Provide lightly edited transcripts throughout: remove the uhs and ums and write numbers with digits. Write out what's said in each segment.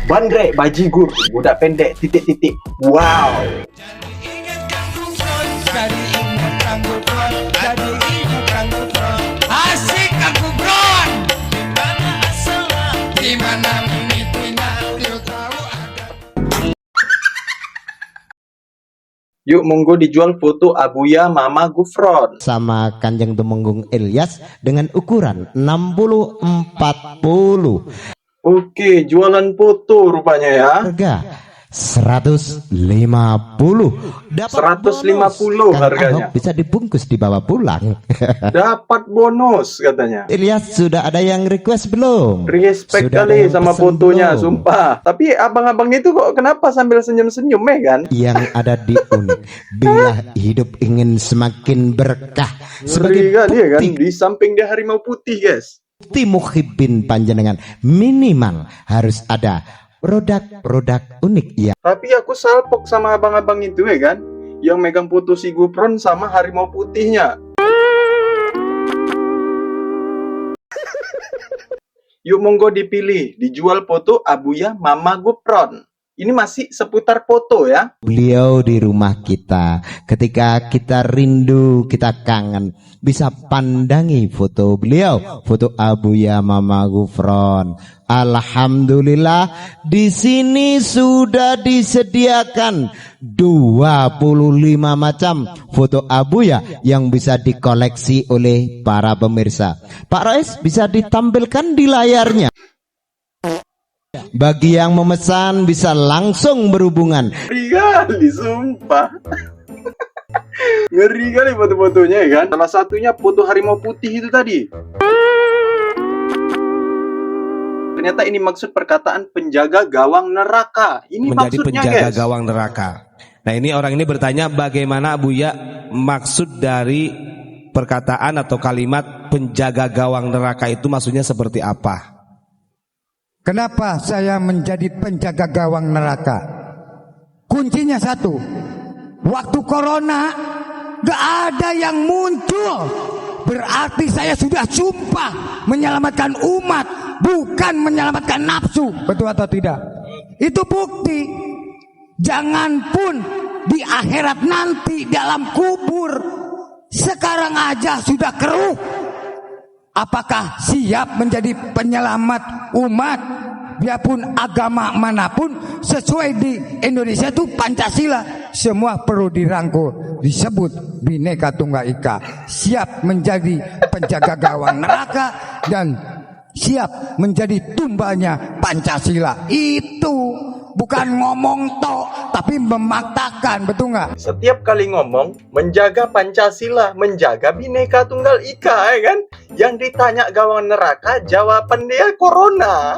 Bandrek, bajigur, budak pendek, titik-titik. Wow. Asik aku bron. Dimana menitinya dia tahu ada. Yuk monggo dijual foto Abuya Mama Gufron. Sama Kanjeng Tumenggung Ilyas dengan ukuran 60-40. Oke, jualan foto rupanya ya. Harga 150. Dapat 150 Kang harganya. Ahok bisa dibungkus dibawa pulang. Dapat bonus katanya. Ilyas, sudah ada yang request belum? Respect Sudah ada kali yang sama pesen fotonya, belum? sumpah. Tapi abang-abang itu kok kenapa sambil senyum-senyum kan? Yang ada di unik, bila hidup ingin semakin berkah, Ngeri sebagai kali ya kan? bukti Di samping dia harimau putih, guys. muhibin panjenengan, minimal harus ada produk-produk unik ya. Tapi aku salpok sama abang-abang itu kan, yang megang foto si Gufron sama harimau putihnya. Yuk monggo dipilih, dijual foto Abuya Mama Gufron. Ini masih seputar foto ya. Beliau di rumah kita, ketika kita rindu, kita kangen, bisa pandangi foto beliau, foto Abuya Mama Gufron. Alhamdulillah, di sini sudah disediakan 25 macam foto Abuya yang bisa dikoleksi oleh para pemirsa. Pak Rais, bisa ditampilkan di layarnya. Bagi yang memesan bisa langsung berhubungan. Ngeri kali, sumpah. Ngeri kali foto-fotonya ya kan. Salah satunya foto harimau putih itu tadi. Ternyata ini maksud perkataan penjaga gawang neraka. Ini Menjadi maksudnya penjaga guys. gawang neraka. Nah, ini orang ini bertanya bagaimana Abuya maksud dari perkataan atau kalimat penjaga gawang neraka itu maksudnya seperti apa? Kenapa saya menjadi penjaga gawang neraka? Kuncinya satu. Waktu corona gak ada yang muncul. Berarti saya sudah sumpah menyelamatkan umat, bukan menyelamatkan nafsu. Betul atau tidak? Itu bukti. Jangan pun di akhirat nanti dalam kubur, sekarang aja sudah keruh. Apakah siap menjadi penyelamat umat? Biarpun agama manapun, sesuai di Indonesia itu Pancasila, semua perlu dirangkul, disebut Bhinneka Tunggal Ika. Siap menjadi penjaga gawang neraka dan siap menjadi tumbalnya Pancasila. Itu bukan ngomong tok, tapi memaktakan, betul nggak? Setiap kali ngomong, menjaga Pancasila, menjaga Bhinneka Tunggal Ika, ya kan? Yang ditanya gawang neraka, jawaban dia corona.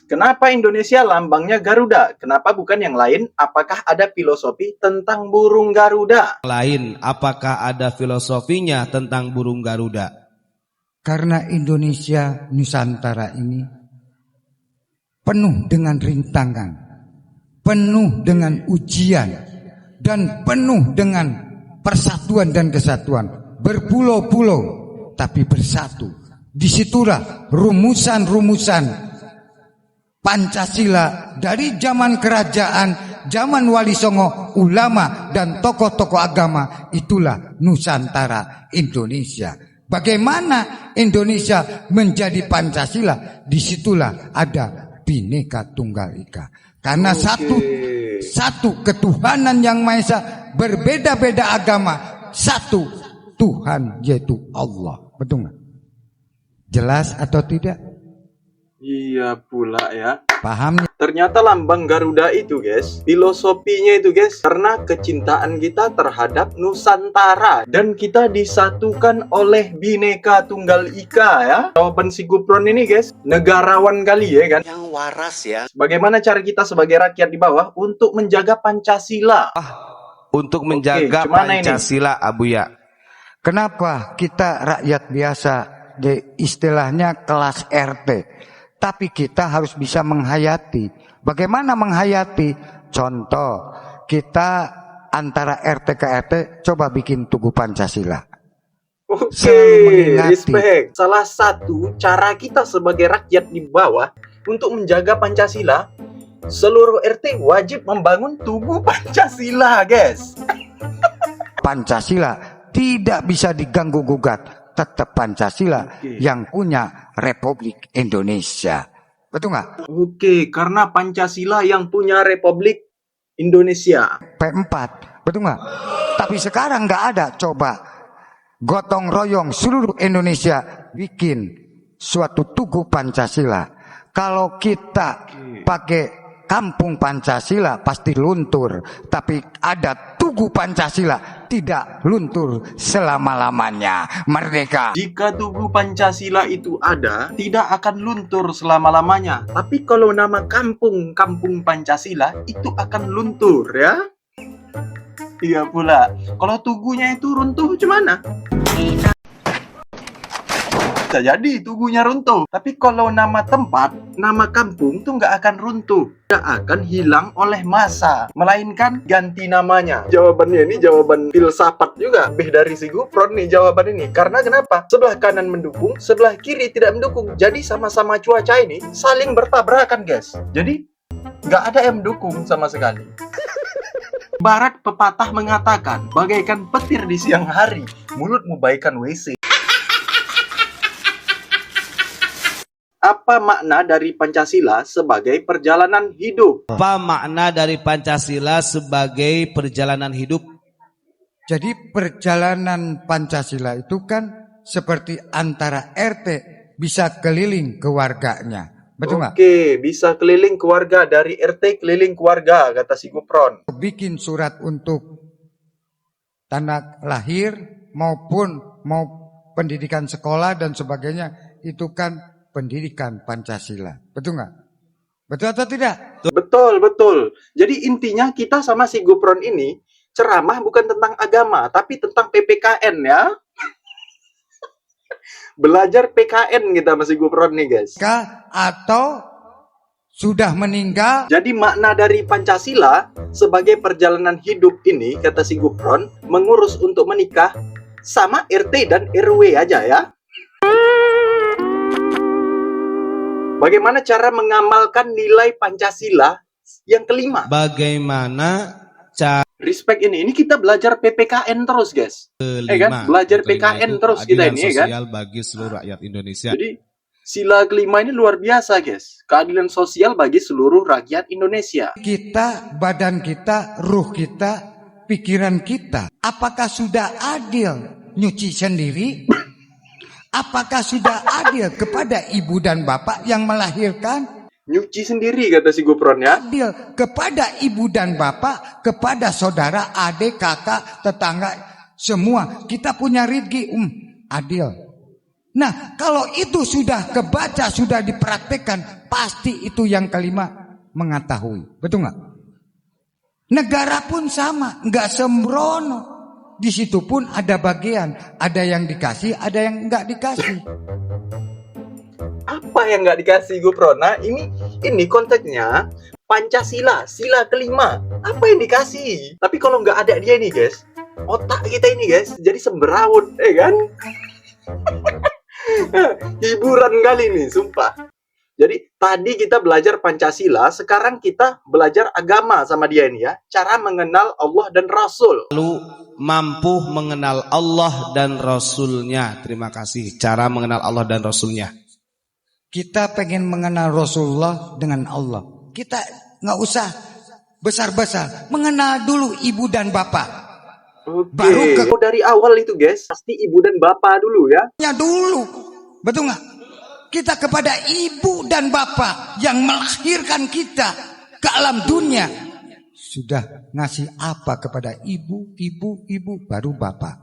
Kenapa Indonesia lambangnya Garuda? Kenapa bukan yang lain? Apakah ada filosofi tentang burung Garuda? Lain, apakah ada filosofinya tentang burung Garuda? Karena Indonesia Nusantara ini penuh dengan rintangan, penuh dengan ujian, dan penuh dengan persatuan dan kesatuan. Berpulau-pulau tapi bersatu. Disitulah rumusan-rumusan Pancasila dari zaman kerajaan, zaman Wali Songo, ulama dan tokoh-tokoh agama. Itulah Nusantara Indonesia. Bagaimana Indonesia menjadi Pancasila? Disitulah ada Bhinneka Tunggal Ika. Karena satu ketuhanan yang Maha Esa, berbeda-beda agama, satu Tuhan yaitu Allah. Betul nggak? Jelas atau tidak? Iya pula ya. Paham? Ternyata lambang Garuda itu guys, filosofinya itu guys, karena kecintaan kita terhadap Nusantara dan kita disatukan oleh Bhinneka Tunggal Ika ya. Jawaban si Gufron ini guys, negarawan kali ya kan. Yang waras ya. Bagaimana cara kita sebagai rakyat di bawah untuk menjaga Pancasila? Untuk menjaga gimana ini? Pancasila, Abuya. Kenapa kita rakyat biasa, istilahnya kelas RT, tapi kita harus bisa menghayati. Bagaimana menghayati? Contoh, kita antara RT ke RT coba bikin tugu Pancasila. Selalu Oke, mengingati. respect. Salah satu cara kita sebagai rakyat di bawah untuk menjaga Pancasila, seluruh RT wajib membangun tugu Pancasila, guys. Pancasila tidak bisa diganggu gugat. Tetap Pancasila Oke. yang punya Republik Indonesia. Betul nggak? Oke, karena Pancasila yang punya Republik Indonesia. P4. Betul nggak? Tapi sekarang nggak ada. Coba gotong royong seluruh Indonesia bikin suatu tugu Pancasila. Kalau kita pakai kampung Pancasila pasti luntur. Tapi ada tugu Pancasila tidak luntur selama-lamanya. Merdeka. Jika tugu Pancasila itu ada, tidak akan luntur selama-lamanya. Tapi kalau nama kampung Pancasila itu akan luntur, ya. Iya pula. Kalau tugunya itu runtuh gimana? Bisa jadi tugunya runtuh. Tapi kalau nama tempat, nama kampung tuh nggak akan runtuh. Tidak akan hilang oleh masa. Melainkan ganti namanya. Jawabannya ini jawaban filsafat juga. Lebih dari si Gufron nih jawaban ini. Karena kenapa? Sebelah kanan mendukung, sebelah kiri tidak mendukung. Jadi sama-sama cuaca ini saling bertabrakan, guys. Jadi nggak ada yang mendukung sama sekali. Barat pepatah mengatakan, bagaikan petir di siang hari, mulutmu bagaikan WC. Apa makna dari Pancasila sebagai perjalanan hidup? Apa makna dari Pancasila sebagai perjalanan hidup? Jadi perjalanan Pancasila itu kan seperti antara RT bisa keliling ke warganya. Betul nggak? Oke, bisa keliling keluarga, dari RT keliling keluarga, kata si Gufron. Bikin surat untuk tanda lahir maupun mau pendidikan sekolah dan sebagainya, itu kan pendidikan Pancasila. Betul nggak? Betul atau tidak? Betul, betul. Jadi intinya kita sama si Gufron ini ceramah bukan tentang agama, tapi tentang PPKN, ya. Belajar PKN kita masih Gufron nih, guys. Atau sudah meninggal. Jadi makna dari Pancasila sebagai perjalanan hidup ini, kata si Gufron, mengurus untuk menikah sama RT dan RW aja, ya. Bagaimana cara mengamalkan nilai Pancasila yang kelima? Bagaimana cara Respect ini kita belajar PPKN terus, guys. Kan? Belajar PKN terus kita ini, kan? sosial bagi seluruh rakyat Indonesia. Jadi sila kelima ini luar biasa, guys. Keadilan sosial bagi seluruh rakyat Indonesia. Kita, badan kita, ruh kita, pikiran kita, apakah sudah adil nyuci sendiri? Apakah sudah adil kepada ibu dan bapak yang melahirkan? Nyuci sendiri, kata si Gufron, ya. Adil kepada ibu dan bapak, kepada saudara, adik, kakak, tetangga, semua. Kita punya rezeki, adil. Nah, kalau itu sudah kebaca, sudah dipraktekkan, pasti itu yang kelima mengetahui. Betul nggak? Negara pun sama, nggak sembrono. Di situ pun ada bagian, ada yang dikasih, ada yang nggak dikasih. Apa yang nggak dikasih Gufron? Nah, ini konteksnya Pancasila, sila kelima. Apa yang dikasih? Tapi kalau nggak ada dia nih, guys, otak kita ini, guys, jadi semberawut, kan? Hiburan kali nih, sumpah. Jadi tadi kita belajar Pancasila, sekarang kita belajar agama sama dia ini, ya. Cara mengenal Allah dan Rasul. lalu mampu mengenal Allah dan Rasulnya. Terima kasih. Cara mengenal Allah dan Rasulnya. Kita pengen mengenal Rasulullah dengan Allah. Kita nggak usah besar-besar. Mengenal dulu ibu dan bapak. Oke. Baru Dari awal itu, guys, pasti ibu dan bapak dulu, ya. Ya dulu. Betul nggak? Kita kepada ibu dan bapak yang melahirkan kita ke alam dunia. Sudah ngasih apa kepada ibu, baru bapak.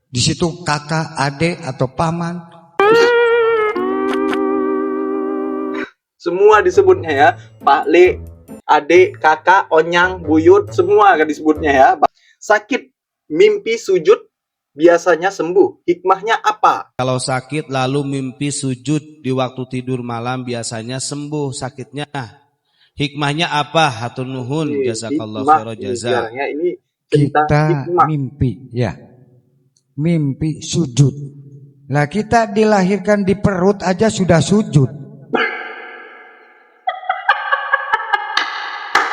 Di situ kakak, adik atau paman. Semua disebutnya, ya. Pak Le, adik, kakak, onyang, buyut, semua kan disebutnya, ya. Sakit, mimpi, sujud, biasanya sembuh. Hikmahnya apa? Kalau sakit lalu mimpi sujud di waktu tidur malam biasanya sembuh sakitnya. Hikmahnya apa? Hatur nuhun, jazakallahu khairan jaza. Ini cerita Kita hikmah. mimpi, ya. mimpi sujud. Lah kita dilahirkan di perut aja sudah sujud.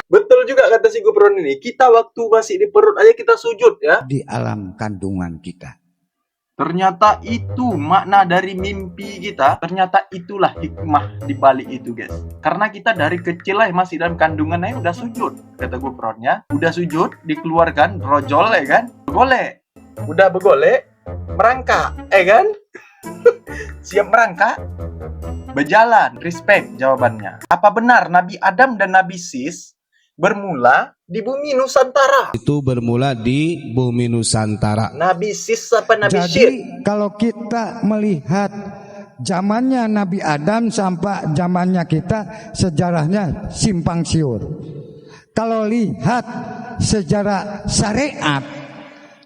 Betul juga kata si Gufron ini. Kita waktu masih di perut aja kita sujud ya. Di alam kandungan kita. Ternyata itu makna dari mimpi kita. Ternyata itulah hikmah di balik itu, guys. Karena kita dari kecil lah masih dalam kandungan aja udah sujud. Kata Gufronnya, udah sujud, dikeluarkan, brojol ya kan. Begolek. Udah begolek, merangkak, kan? Siap merangkak, berjalan, respect jawabannya. Apa benar Nabi Adam dan Nabi Sis bermula di bumi Nusantara? Itu bermula di bumi Nusantara. Nabi Sis apa Nabi Jadi Syed? kalau kita melihat zamannya Nabi Adam sampai zamannya kita, sejarahnya simpang siur. Kalau lihat sejarah syariat,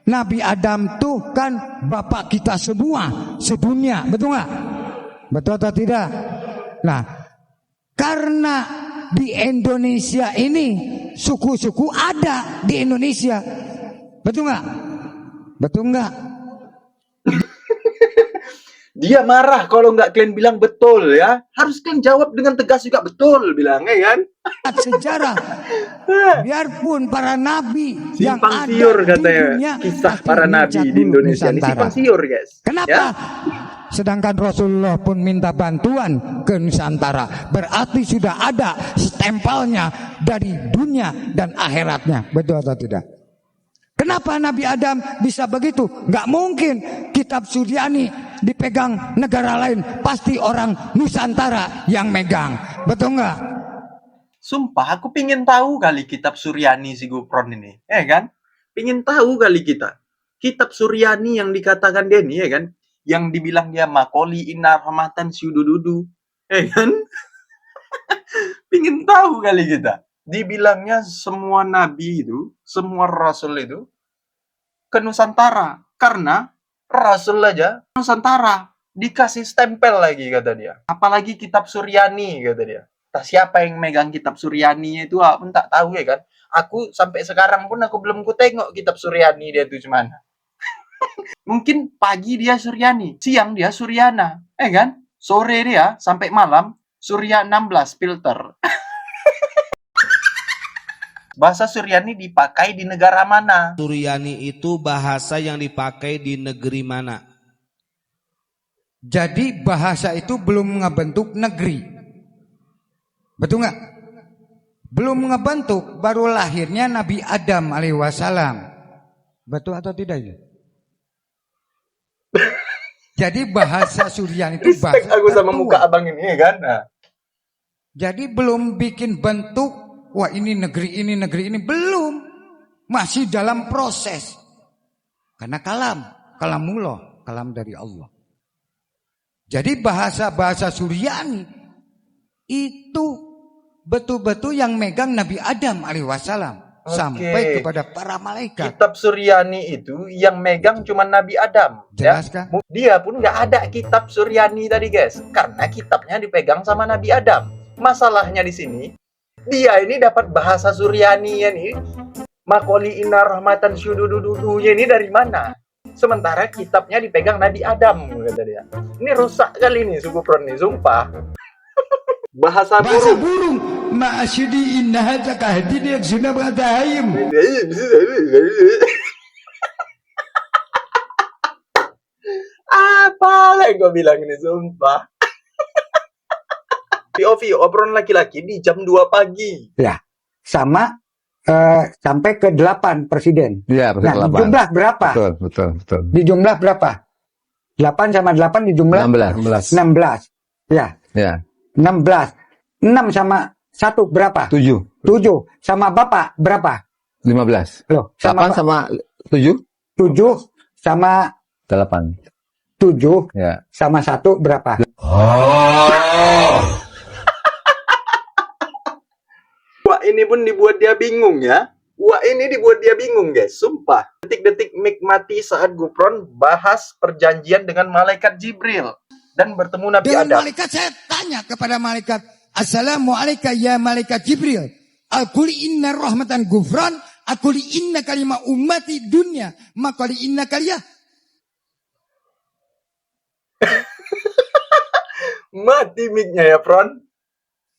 Nabi Adam tuh kan bapak kita semua sedunia, betul nggak? Betul atau tidak? Nah, karena di Indonesia ini suku-suku ada di Indonesia, betul nggak? Betul nggak? Dia marah kalau nggak kalian bilang betul ya. Harus kalian jawab dengan tegas juga betul bilangnya kan. Sejarah, biarpun para nabi yang Simpang ada siur di katanya dunia kisah pasti para nabi mencat di dulu Indonesia. Ini Nusantara. simpang siur guys. Kenapa? Ya? Sedangkan Rasulullah pun minta bantuan ke Nusantara. Berarti sudah ada stempelnya dari dunia dan akhiratnya. Betul atau tidak? Kenapa Nabi Adam bisa begitu? Gak mungkin kitab Suryani dipegang negara lain. Pasti orang Nusantara yang megang. Betul gak? Sumpah aku pingin tahu kali kitab Suryani si Gufron ini. Kan? Pingin tahu kali kita. Kitab Suryani yang dikatakan dia nih kan. Yang dibilang dia makoli inar rahmatan syudududu. Kan? Pingin tahu kali kita. Dibilangnya semua nabi itu, semua rasul itu ke Nusantara. Karena rasul aja Nusantara. Dikasih stempel lagi kata dia. Apalagi kitab Suryani kata dia. Entah siapa yang megang kitab Suryani itu aku tak tahu ya kan. Aku sampai sekarang pun aku belum ku tengok kitab Suryani dia itu gimana. Mungkin pagi dia Suryani, siang dia Suryana, kan? Sore dia sampai malam Surya 16 filter. Bahasa Suryani dipakai di negara mana? Suryani itu bahasa yang dipakai di negeri mana? Jadi bahasa itu belum ngebentuk negeri. Betul nggak? Belum ngebentuk, baru lahirnya Nabi Adam alaihissalam. Betul atau tidak itu? Jadi bahasa Suryani itu bahasa Respect aku sama tertua. muka abang ini ya kan? Nah. Jadi belum bikin bentuk, wah ini negeri ini, belum. Masih dalam proses. Karena kalamullah, kalam dari Allah. Jadi bahasa-bahasa Suryani itu betul-betul yang megang Nabi Adam alaihissalam. Sampai kepada para malaikat. Kitab Suryani itu yang megang cuma Nabi Adam. Jelas ya? kan? Dia pun nggak ada kitab Suryani tadi guys. Karena kitabnya dipegang sama Nabi Adam. Masalahnya di sini, dia ini dapat bahasa Suryani ya nih. Makoli inar rahmatan syududududunya ini dari mana? Sementara kitabnya dipegang Nabi Adam kata dia. Ini rusak kali nih suku Pron nih, sumpah. Bahasa burung. Ma'asyidi inna hadza kahdini yang sunnah ba'dahim. Apa yang gue bilang ini, sumpah. POV, obrolan laki-laki di jam 2 pagi. Ya, sama sampai ke 8 presiden. Iya, Nah, di jumlah berapa? Betul. Di jumlah berapa? 8 sama 8 di jumlah 16. 16. Ya, Ya, 16. 6 sama 1 berapa? 7. 7. Sama Bapak berapa? 15. Loh, sama 8 sama 7? 7 sama 8. 7 Ya. sama 1 berapa? Wah, ini pun dibuat dia bingung ya. Wah, ini dibuat dia bingung guys, sumpah. Detik-detik nikmati saat Gufron bahas perjanjian dengan malaikat Jibril dan bertemu Nabi Dengan Adam. malaikat saya tanya kepada malaikat, Assalamualaikum ya malaikat Jibril. Aquli inna rahmatan Gufron, aquli inna kalimah ummati dunya, maqali inna kaliyah. Mati mic-nya ya, Pron.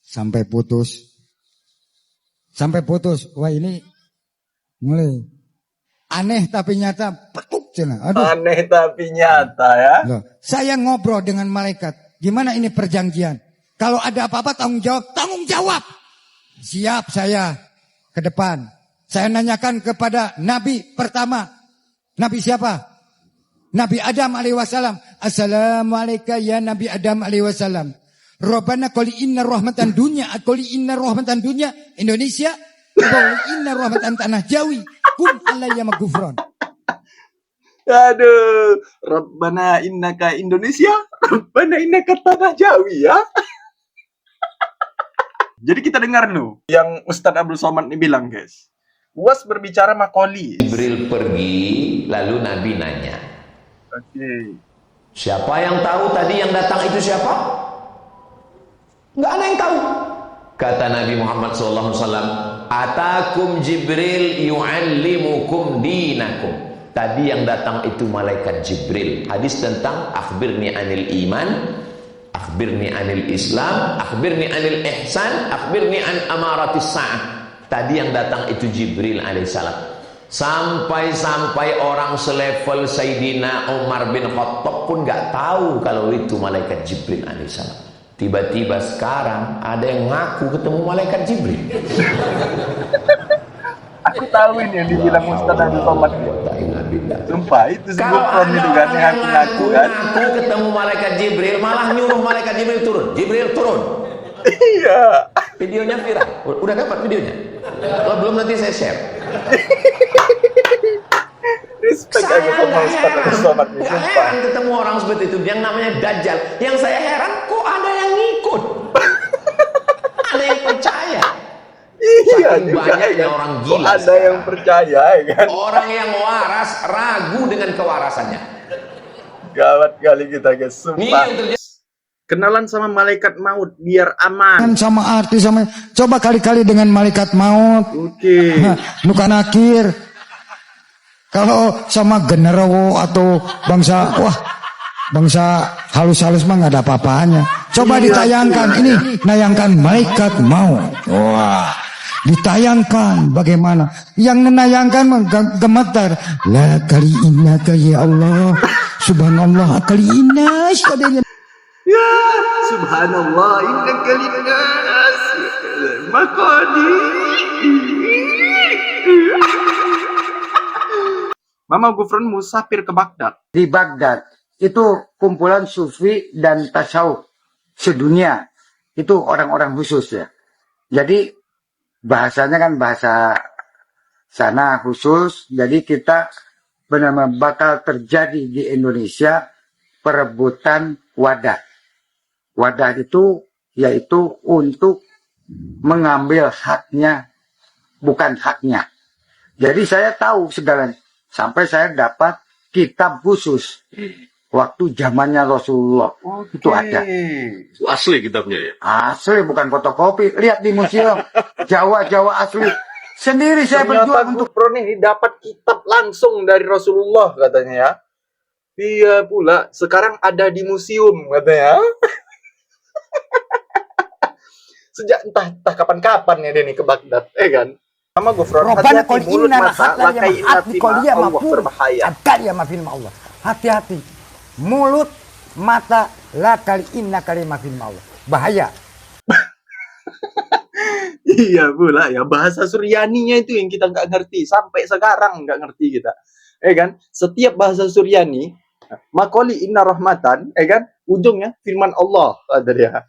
Sampai putus. Sampai putus. Wah, ini mulai aneh tapi nyata. Petuk cina. Aduh. Aneh tapi nyata ya. Loh, saya ngobrol dengan malaikat. Gimana ini perjanjian? Kalau ada apa-apa tanggung jawab. Tanggung jawab. Siap saya ke depan. Saya nanyakan kepada Nabi pertama. Nabi siapa? Nabi Adam alaihi wasallam. Assalamualaikum ya Nabi Adam alaihi wasallam. Rabbana quli inna rahmatan dunya. Quli inna rahmatan dunya. Indonesia. Quli inna rahmatan tanah Jawi. Kum alayya maghfron. Aduh, Rabbana innaka Indonesia, Rabbana innaka tanah Jawi ya. Jadi kita dengar nih yang Ustadz Abdul Somad ini bilang, guys. Was berbicara makoli. Jibril pergi, lalu Nabi nanya. Oke. Siapa yang tahu tadi yang datang itu siapa? Nggak ada yang tahu. Kata Nabi Muhammad SAW, Atakum Jibril yu'allimukum dinakum. Tadi yang datang itu malaikat Jibril. Hadis tentang akhbirni anil iman, akhbirni anil Islam, akhbirni anil ihsan, akhbirni an amaratis sa'ah. Tadi yang datang itu Jibril alaihissalam. Sampai-sampai orang selevel Sayyidina Umar bin Khattab pun nggak tahu kalau itu malaikat Jibril alaihissalam. Tiba-tiba sekarang ada yang ngaku ketemu malaikat Jibril. Aku tahu ini yang dibilang Ustadz Abdul Somad. Sumpah itu si Gufron itu kan yang ngaku kan. Ngaku ketemu malaikat Jibril, malah nyuruh malaikat Jibril turun. Jibril turun. Iya. Videonya viral. Udah dapat videonya? Kalau belum nanti saya share. Respect aku sama Ustadz Abdul Somad nih, Gak sumpah. heran ketemu orang seperti itu yang namanya Dajjal. Yang saya heran kok ada yang ngikut. Ada yang percaya. Iya Saking juga banyaknya kan. orang Kok gila ada sekarang. yang percaya ya kan. Orang yang waras ragu dengan kewarasannya. Gawat kali kita guys, Ini sumpah. yang terjadi. Kenalan sama malaikat maut biar aman. Kan sama arti sama. Coba kali-kali dengan malaikat maut. Oke. Nukan akhir. Kalau sama genderuwo atau bangsa halus-halus mah nggak ada apa-apanya. Coba ditayangkan ini, nayangkan malaikat maut. Wah, ditayangkan bagaimana? Yang menayangkan mah gemetar. La kali innaka ya Allah. Subhanallah kali inna syadanya. Ya, subhanallah, inna kalinas maqadir. Mama Gufron musafir ke Baghdad. Di Baghdad itu kumpulan sufi dan tasawuf sedunia. Itu orang-orang khusus ya. Jadi bahasanya kan bahasa sana khusus. Jadi kita benar-benar bakal terjadi di Indonesia perebutan wadah. Wadah itu yaitu untuk mengambil haknya, bukan haknya. Jadi saya tahu segalanya. Sampai saya dapat kitab khusus. Waktu zamannya Rasulullah. Itu ada. Asli kitabnya ya? Asli, bukan fotokopi. Lihat di museum. Jawa asli. Sendiri saya Ternyata berjuang untuk... Gufron ini dapat kitab langsung dari Rasulullah katanya ya. Iya pula, sekarang ada di museum katanya. Sejak entah kapan-kapan ya dia nih ke Baghdad, kan? Sama Gufron, Robbana hati-hati qul mulut inna mata, lahatna lakai ya ma'at inatima, biqoliya Allah mafur. berbahaya. Abkal ya mafil Allah. Hati-hati. Mulut, mata, la kali inna kali mafil Allah. Bahaya. Iya pula ya, bahasa Suryaninya itu yang kita nggak ngerti. Sampai sekarang nggak ngerti kita. Kan? Setiap bahasa Suryani, makoli inna rahmatan, kan? Ujungnya firman Allah ada dia.